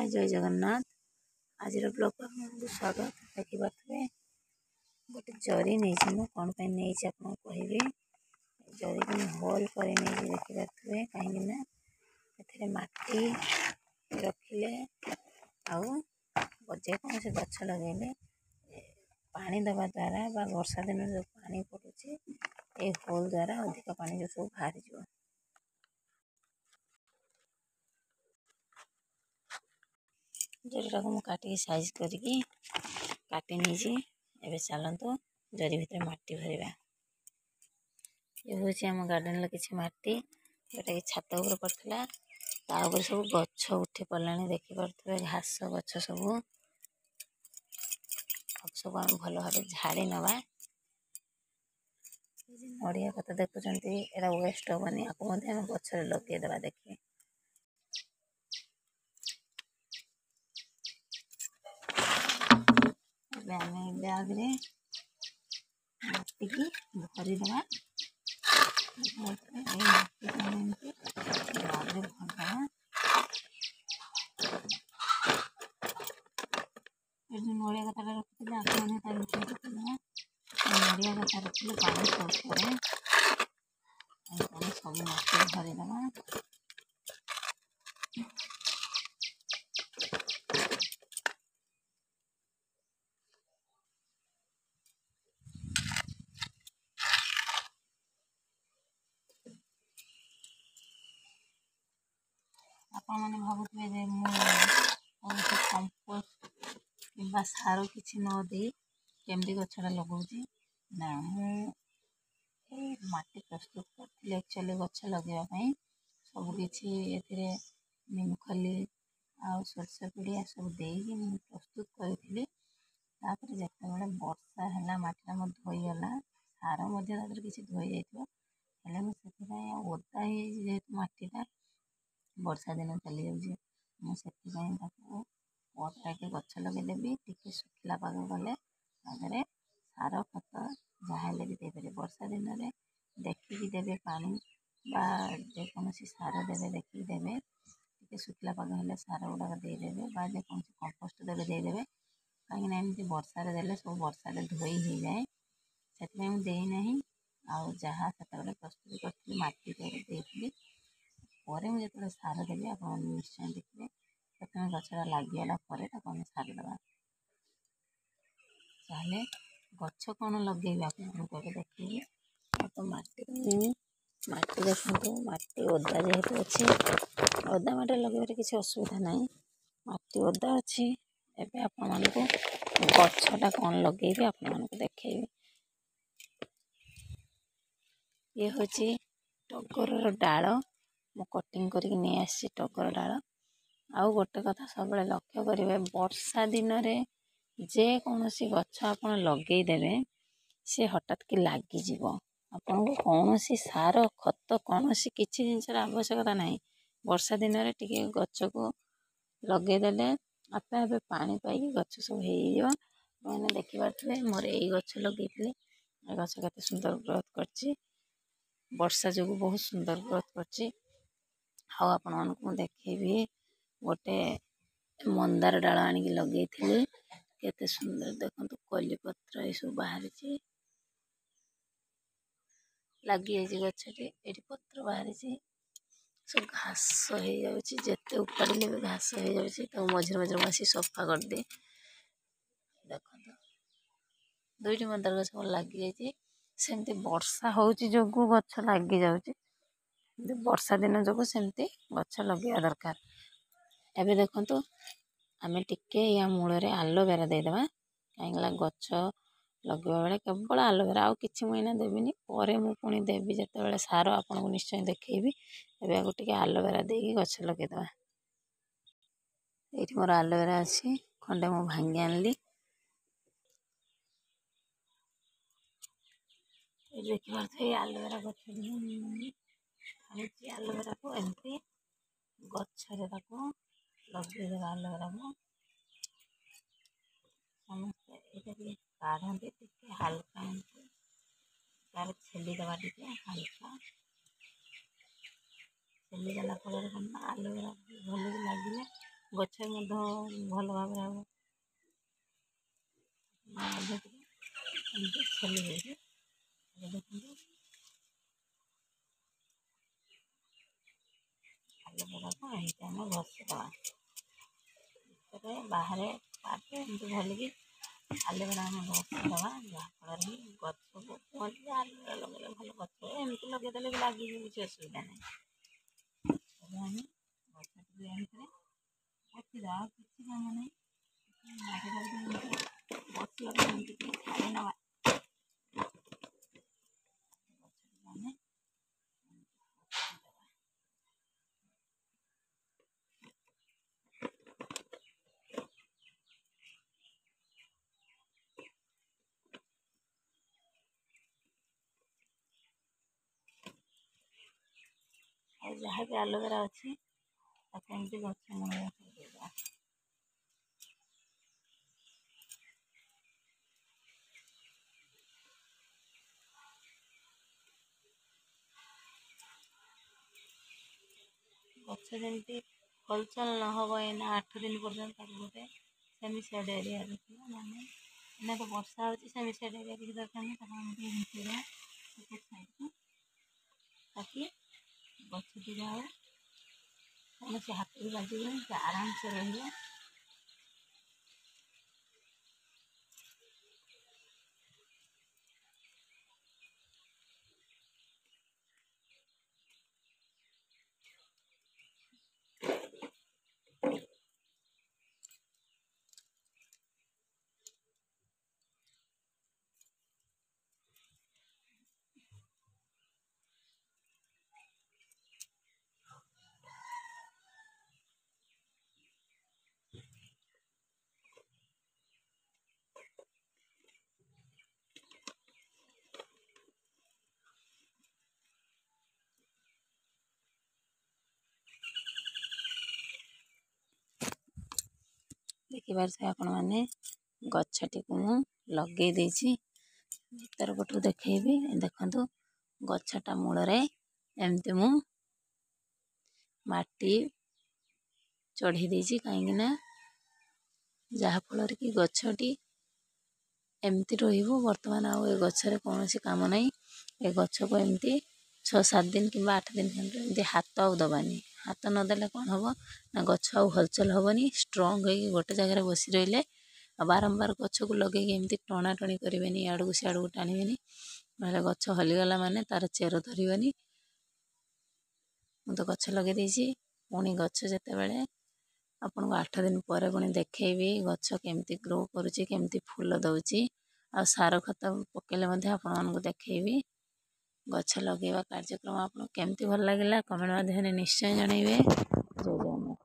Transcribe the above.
जय जगन्नाथ। आज ब्लॉग आपको स्वागत। देखिपे गोटे जरी नहीं मुझे कौन पर नहीं आपको कहबी। जरी को होल कर देखिपे कहीं मटी रखिले आजे कौन गछ लगे पानी दबा द्वारा वर्षा दिन जो पानी पड़ुची ए होल द्वारा अधिक पानी जो सब बाहरी जाए। जरीटा को मुझे साइज करके काटी नहीं एवं चलतु जरी भितर मट्टी भरवा। ये हूँ आम गार्डन किसी मट्टी जोटा कि छात उपर पड़ता तापर सब गछ उठी पड़ा देखिपे घास गछ सब सब आम भल भाव झाड़ी नवा। नड़िया कथा देखुं एरा वेस्ट हेनी आपको गचर लगेदेवा। देखिए बैग रे मट्टी की भरीदे नड़िया कथा रखी नड़िया कथा रखिले पानी सब पड़े सब मट्टी भरीदे। आपण मैंने भावुए कंपोस्ट कि सार किसी नदी केमती गछटा लगाऊँ ना माटी प्रस्तुत करी एक्चुअली गछ लगेवाई सबकि नीमखली आ सरष पिड़िया सब देकी प्रस्तुत करी। जिते वर्षा है मटीटा मो धोईगला सार किसी धोई जाइए ओदा जेहेतु मटीटा वर्षा दिन चली जाऊँगी मुझे पटे गछ लगेदेवी टी सुखला पाग गले आगे सार खत जहाँ भी देपारे। वर्षा दिन में देखिकी देवे पानी जेकोसी सार देवे देखिकी देवे टी सुखला पाग हेल्ले सार गुड़ाक देदेवे जेकोसी कंपोस्ट देवे देदेवे कहीं एमती वर्षा देले सब वर्षा धोई हो जाए से देना जहाँ से प्रस्तुत करी मटी देती मुझे सार देवी आप निश्चय देखिए प्रथम गछटा लगिगला सार दबा ताले गछ कौन लगे आपको देखिए तो मटी देखो मटी ओदा जेहेतु अच्छे ओदा मटे लगे किसी असुविधा ना मटी ओदा अच्छी एवं आपण को गछटा कौन लगे आपण देखेबी। ये हूँ टगर डाल मु कटिंग करके नहीं आसी टगर डाल। आउ गोटे कथा सब लक्ष्य करेंगे वर्षा दिन में जेकोसी गछ आप लगेदेवे सी हठात कि लगिज आपन को कौन सी सार खत कौन सी किसी जिनसर आवश्यकता ना। वर्षा दिन में टी गच को लगेदेले आपे आपे पानी पाई गच सब हो मैंने देखिपे मोर यही गछ लगे गछ के सुंदर ग्रोथ कर वर्षा जो बहुत सुंदर ग्रोथ कर आपको देखेबी गोटे मंदार डाल आनिक लगे केते सुंदर देखो कलीपत्र ये सब बाहरी लगी गचटे ये पत्र बाहरी सब घास हो जाते उपाड़े भी घास हो जाए मझे मझे बस सफा कर दे। देखो दुईटी मंदार गछ लगी सेमती वर्षा हो जो गछ लगी जाऊँगी वर्षा दिन जो सेमती गछ लगे दरकार। एबे देखो आमे टिके या मूल आलोवेरा देदेबा कहीं गछ लगे बेले केवल आलोवेरा आउ कि मुझे देवी मु पुणी देवी जिते सार आपन को निश्चय देखी एवं टे आलोवेरा देकी गछ लगेदेवा। ये मोर आलोवेरा अच्छी खंडे मु भांगी आनली देखिए आलोवेरा गछ आलोवेरा को एमती गचरे लगेदेवा। आलोवेरा को समस्त ये काढ़ते हाल्का तार छेलीदवा टे हाल्का छेलीदेला फल आलोवेरा भल लगे ଗଛ ମଧ୍ୟ ଭଲ ଭାବରେ ହେବ। ଛେଲି ଦେଇକି ଦେଖନ୍ତୁ ଆଲୋଭେରାକୁ ଏମିତି ଆମେ ଘଷିଦେବା। ଭିତରେ ବାହାରେ ପାଟେ ଏମିତି ଭଲିକି ଆଲୋଭେରା ଆମେ ଘଷିଦେବା, ଯାହାଫଳରେ କି ଗଛକୁ କୁହନ୍ତି ଯେ ଆଲୋଭେରା ଲଗେଇଲେ ଭଲ ଗଛ ଏମିତି ଲଗେଇଦେଲେ ବି ଲାଗିଯିବ, କିଛି ଅସୁବିଧା ନାହିଁ। ଏବେ ଆମେ ଗଛଟିକୁ ଏମିତିରେ ପୋତିଦେବା, ଆଉ କିଛି କାମ ନାହିଁ। ବସିବାକୁ ଏମିତି ଟିକେ ଛାଡ଼ି ନେବା। ଗଛଟିକୁ ଆମେ ଆଉ ଯାହା ବି ଆଲୋଭେରା ଅଛି ତାକୁ ଏମିତି ଗଛ ମୂଳରେ ଦେଇଦେବା। ଗଛ ଯେମିତି ହଲଚଲ ନହେବ ଏଇନା 8 ଦିନ ପର୍ଯ୍ୟନ୍ତ, ତାକୁ ଗୋଟେ ସେମି ସେଡ୍ ଏରିଆ ରଖିବା। ମାନେ ଏଇନା ତ ବର୍ଷା ହେଉଛି, ସେମି ସେଡ୍ ଏରିଆ କିଛି ଦରକାର ନାହିଁ, ତାକୁ ଆମେ ଟିକେ ଘୁଞ୍ଚେଇଦେବା ଗୋଟେ ସାଇଡ଼୍କୁ, ତାକି ଗଛଟିର ଆଉ କୌଣସି ହାତକୁ ବାଜିବନି, ସେ ଆରାମସେ ରହିବ। ଦେଖିପାରୁଥିବେ ଆପଣମାନେ, ଗଛଟିକୁ ମୁଁ ଲଗେଇ ଦେଇଛି। ଭିତର ପଟୁ ଦେଖେଇବି, ଦେଖନ୍ତୁ ଗଛଟା ମୂଳରେ ଏମିତି ମୁଁ ମାଟି ଚଢ଼େଇ ଦେଇଛି, କାହିଁକି ନା ଯାହାଫଳରେ କି ଗଛଟି ଏମିତି ରହିବ। ବର୍ତ୍ତମାନ ଆଉ ଏ ଗଛରେ କୌଣସି କାମ ନାହିଁ। ଏ ଗଛକୁ ଏମିତି 6-7 ଦିନ କିମ୍ବା 8 ଦିନ ଖଣ୍ଡେ ଏମିତି ହାତ ଆଉ ଦେବାନି। ହାତ ନଦେଲେ କ'ଣ ହେବ ନା ଗଛ ଆଉ ହଲଚଲ ହେବନି, ଷ୍ଟ୍ରଙ୍ଗ ହେଇକି ଗୋଟେ ଜାଗାରେ ବସି ରହିଲେ। ଆଉ ବାରମ୍ବାର ଗଛକୁ ଲଗେଇକି ଏମିତି ଟଣାଟଣି କରିବେନି, ଇଆଡ଼କୁ ସିଆଡ଼କୁ ଟାଣିବେନି, ନହେଲେ ଗଛ ହଲିଗଲା ମାନେ ତାର ଚେର ଧରିବନି। ମୁଁ ତ ଗଛ ଲଗେଇ ଦେଇଛି, ପୁଣି ଗଛ ଯେତେବେଳେ ଆପଣଙ୍କୁ 8 ଦିନ ପରେ ପୁଣି ଦେଖେଇବି ଗଛ କେମିତି ଗ୍ରୋ କରୁଛି, କେମିତି ଫୁଲ ଦେଉଛି। ଆଉ ସାର ଖତ ପକେଇଲେ ମଧ୍ୟ ଆପଣମାନଙ୍କୁ ଦେଖେଇବି। ଗଛ ଲଗେଇବା କାର୍ଯ୍ୟକ୍ରମ ଆପଣଙ୍କୁ କେମିତି ଭଲ ଲାଗିଲା କମେଣ୍ଟ ମାଧ୍ୟମରେ ନିଶ୍ଚୟ ଜଣାଇବେ। ଜୟ ଜଗନ୍ନାଥ।